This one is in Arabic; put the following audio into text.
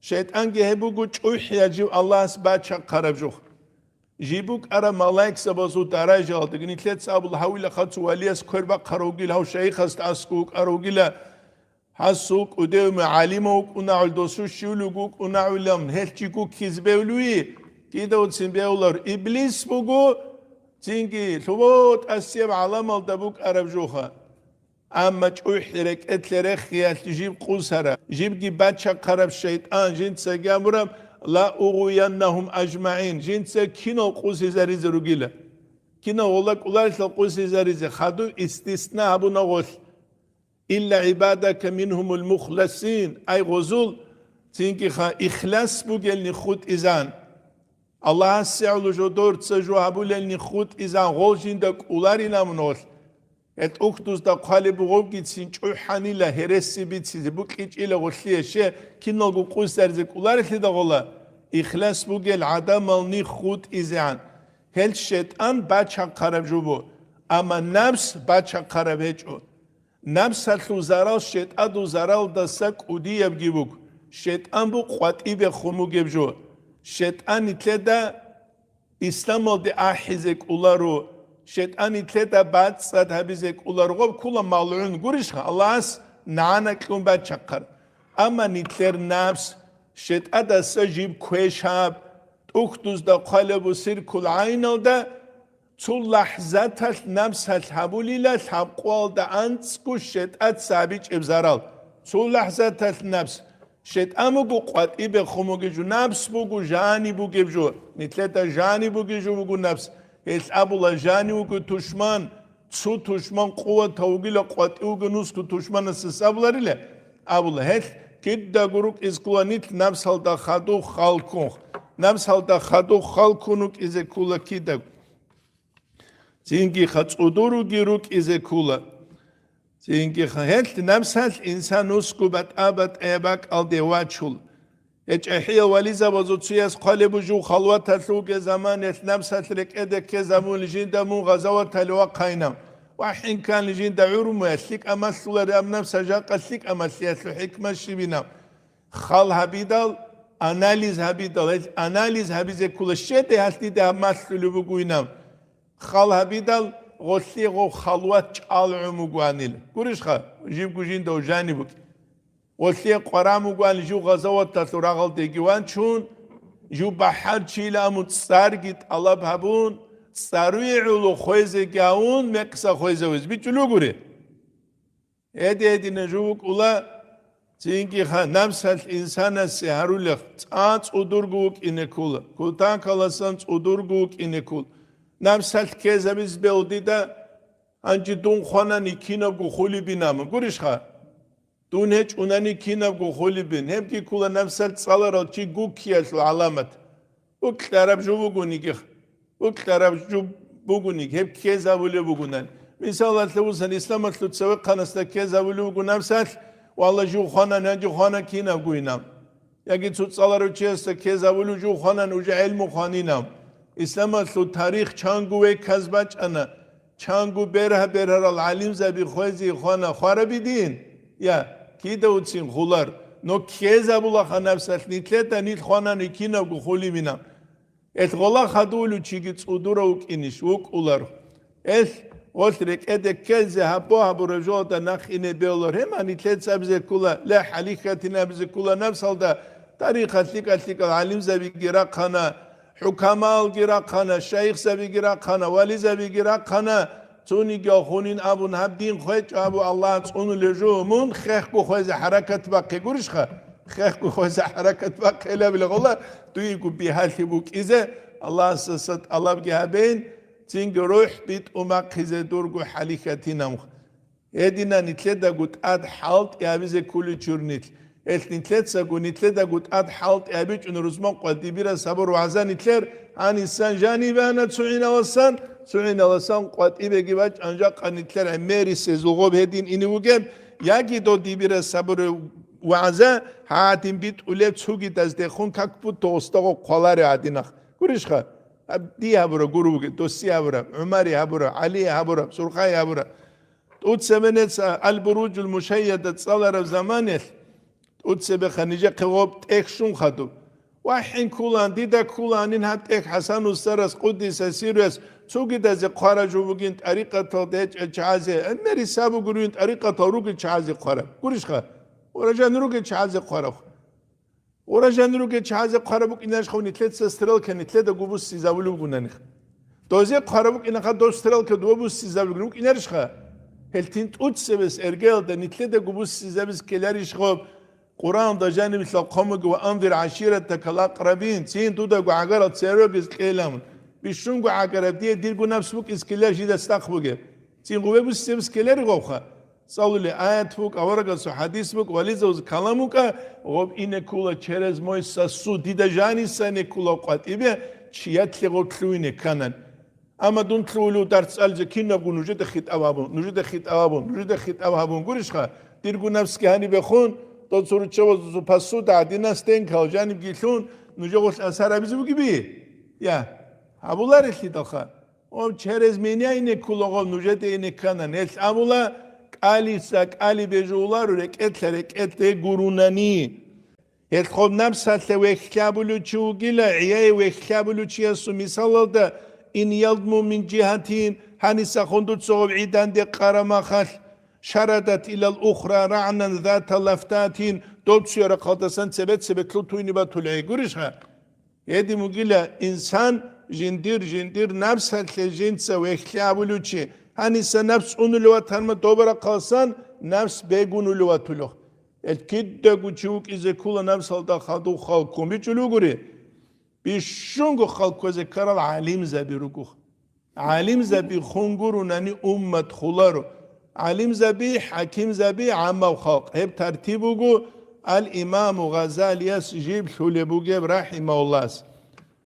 شيطان جهبوكو چوحيا جيب الله سباتشا قرب جوخ جيبوك أرى ملايك سبازو درجة تقني تلت ساب الله حول خدس وليس كربا قروجيل هاو شيخ استعسكوك أروجيل حسوك وديو معالموك ونعول دوسو شولوك ونعول لهم هلتشيكوك كيزبولوي كيدا وتسنبيولر إبليس بوكو تينكي ثبوت أسيب علام الدبوك أرب جوخا أما تشوحرك اتلرك خيال تجيب قوسرة جيب جي باتشا قرب الشيطان جنسا جامرم لا أغوينهم أجمعين جنسا كينو قوسي زاريز رجيلة كينو ولك أولارس القوسي زاريز خدو استثناء أبو نغوث إلا عبادك منهم المخلصين أي غزول تينكي خا إخلاص بوغل نخوت إزان الله السعلو جدور تسجو هبول نخوت إزان غوشين دك أولارينا منوث ات اوكتوس دا قالب غوغي تسين چوحاني لا هرسي بيتسي بوكيچ الى غشليه شي كينو قوس درزك اولارتي دا غولا اخلاص بوغل عدم الني خود ازان هل شيطان باچا قرب جوبو اما نفس باچا قرب هچو نفس الو زرال شيطان دو زرال دا سك اودي يبگيبوك شيطان بو قواتي به خمو گبجو شيطان اتلدا اسلام دي احزك اولارو شيطان يتلتا بعد صد هبيزك ولرغب كل مالعون قريشها الله نعنا كلهم بعد شقر أما نتلر نفس شيطان دا سجيب كويشاب تختوز دا قلب وسير كل عين دا تو لحظات نفس الحبولي لا تحقوال دا أنتسكو شيطان سابيج ابزارال تو لحظات نفس شيطان بوغو قوات إبه خموغي جو نفس بوغو جاني بوغي جو نتلتا جاني بوغي جو بوغو نفس اس ابولا جاني وكو تشمان تسو تشمان قوة توغيلا قوات اوغو نسكو تشمان سسابلاري له ابولا هل كده غروك اسكوانيت نفس هالدا خادو خالكون نفس هالدا خادو خالكونوك إذا كولا كده زينكي خاتودورو جيروك إذا كولا زينكي خهلت نفس هال إنسان نسكو بات آبات ايباك الديواتشول احيا وليزا وزوتسياس قالب جو خلوات تلوك زمان نفس تلك ادك زمون لجين دمون غزوات الواقعنا وحين كان لجين دعور مؤسلك امثل ام نفس جاق اسلك امثليات الحكمه شبينا خال هبيدال اناليز هبيدال اناليز هبيزه كل شيء ده هستي ده مثل بقوينا خال هبيدال غسلي غو خلوات العمو غانيل كورش خا جيب جين دو جانبك وسي قرامو قال جو غزوات تسراغل ديجوان چون جو بحر چيلا متصارگيت الله بهبون سروي علو خويزه گاون مكسا خويزه وز بيچلو غوري ادي نجوك اولا تينكي خا نفس الانسان سهرولخ تاص ودرغوك انكول كوتان كالسان ودرغوك انكول نفس الكزبز بيوديدا انجي دون خانا نيكينا غولي بينام غوريش خا دون هيج أناني كينا بقولي بين هم كي كل نفسه تصالر الشيء جوكياس العلامات وكتراب جو بقولنيك وكتراب جو بقولنيك هم كذا ولا بقولن مثال التوزن الإسلام تسوي قناص كذا ولا بقول نفسه والله جو خانا نجو خانا كينا بقولنام يجي تصالر الشيء كذا ولا جو خانا وجا علم خانينام إسلام التاريخ چانگوه كذبش أنا چانگو بره العليم زبي خوازي خانا خرابي دين يا كيدا وتسين خولار نو كيزا بولا خنفسات نيتلتا نيت خوانا نيكينا وخولي منا اتغلا خدولو چيكي تصودورا وكينيش وك أولار قلتلك اده كيزا هبوها برجوة نخيني بيولار هما نيتلت سابزي كولا لا حليقتنا بزي كولا نفس هالدا طريقة لك العلم زبي جراقنا حكماء جراقنا شيخ زبي جراقنا ولي زبي جراقنا توني جاخونين أبو نهبدين خويت أبو الله تونو لجومون خيخكو خويز حركة باقي قرش خيخكو خويز حركة باقي لا بلا والله تويكو بيهالي بوك إذا الله سست الله بجهبين تينج روح بيت أمك إذا دورجو حليكتنا مخ هدينا نتلدا قد أد حالت يابيز كل شورنيت نتلد سقو نتلدا قد أد حالت يابيج إن رزمان قد بيرا صبر وعزان نتلر عن السان جاني بانا تسعين والسان سعين والسان قد إبى جباج أنجا قنتلر عمري سزوغب هدين إني وجب يجي دو دي بيرا صبر وعزان هاتين بيت أولاد سوقي تزدخون كقبو توستاقو قلاري عدينخ كورشخا دي هبرا جروج دوسي هبرا عمري هبرا علي هبرا سرخاي هبرا توت سمنت البروج المشيدة صار زمانه أتسبب خنيجة قواب تكشون خدو وحين كولان ديدا كولان إن هات حسن السرس قدس سيريس سوقي دا زي قارة جوبوغين طريقة توديج اجعازي النري سابو قروين طريقة توروغي اجعازي قارة قريش خا ورجا نروغي اجعازي قارة ورجا نروغي اجعازي قارة بوك إناش خوني تلت سسترال كان تلت قبوس سيزاولو بغنانيخ دوزي قارة بوك إناخا دوسترال كدوبوس سيزاولو بغنوك إنارش خا هلتين تؤتسبس إرقال دا نتلت قبوس سيزابس كلاريش خوب قرآن دا جانب مثل قومك وأنذر عشيرتك الأقربين سين تودا قعقرة تسيروك إسكيلامون بيشون قعقرة دير قو نفس بوك إسكيلار جيدا استقبوك سين قوة بس إسكيلار غوخا صلوا لي آيات فوق أورقا سو حديث بوك وليزا وز كلاموك غوب إنه كولا چرز موي ساسو ديدا جاني ساني كولا قوات إبه چيات لغو تلوينه كانن أما دون تلولو در تسأل جكين نبقو نجد خيط أوابون قرش خا دير قو نفس كهاني بخون تو صورت چه پسو دادی نستن که جانب گیلون نجوش اثر بیزو گیبی یا ابولا رسید آخه ام چهرز منیا اینه کلاغ نجات اینه کنن هست ابولا علی بجولا رو رکت گرونانی هست خود نفس وخلابلو چوگیلا عیای وخلابلو چیاسو مثال ده این یلدمو من جهتین هنی سخوندو صوب عیدان ده قرماخش شردت إلى الأخرى رعنا ذات لفتات دوبسيورا قادسان سبت لطويني باتولعي قرشها يدي مقيلة إنسان جندير نفس هالجنسة ويخلابلو چه هنسا نفس أنولوات هنما دوبرا قاسان نفس بيقون أولواتولو الكده قوچوك إذا كولا نفس هالدا خادو خالكم بيچولو قري بيشونغو خالكو ذكر العالم زبي ركوخ عالم زبي خونغورو ناني أمت خلارو عليم زبي حكيم زبي عم وخلق هب ترتيبه الإمام غزالي يسجيب حلبوجيب رحمه الله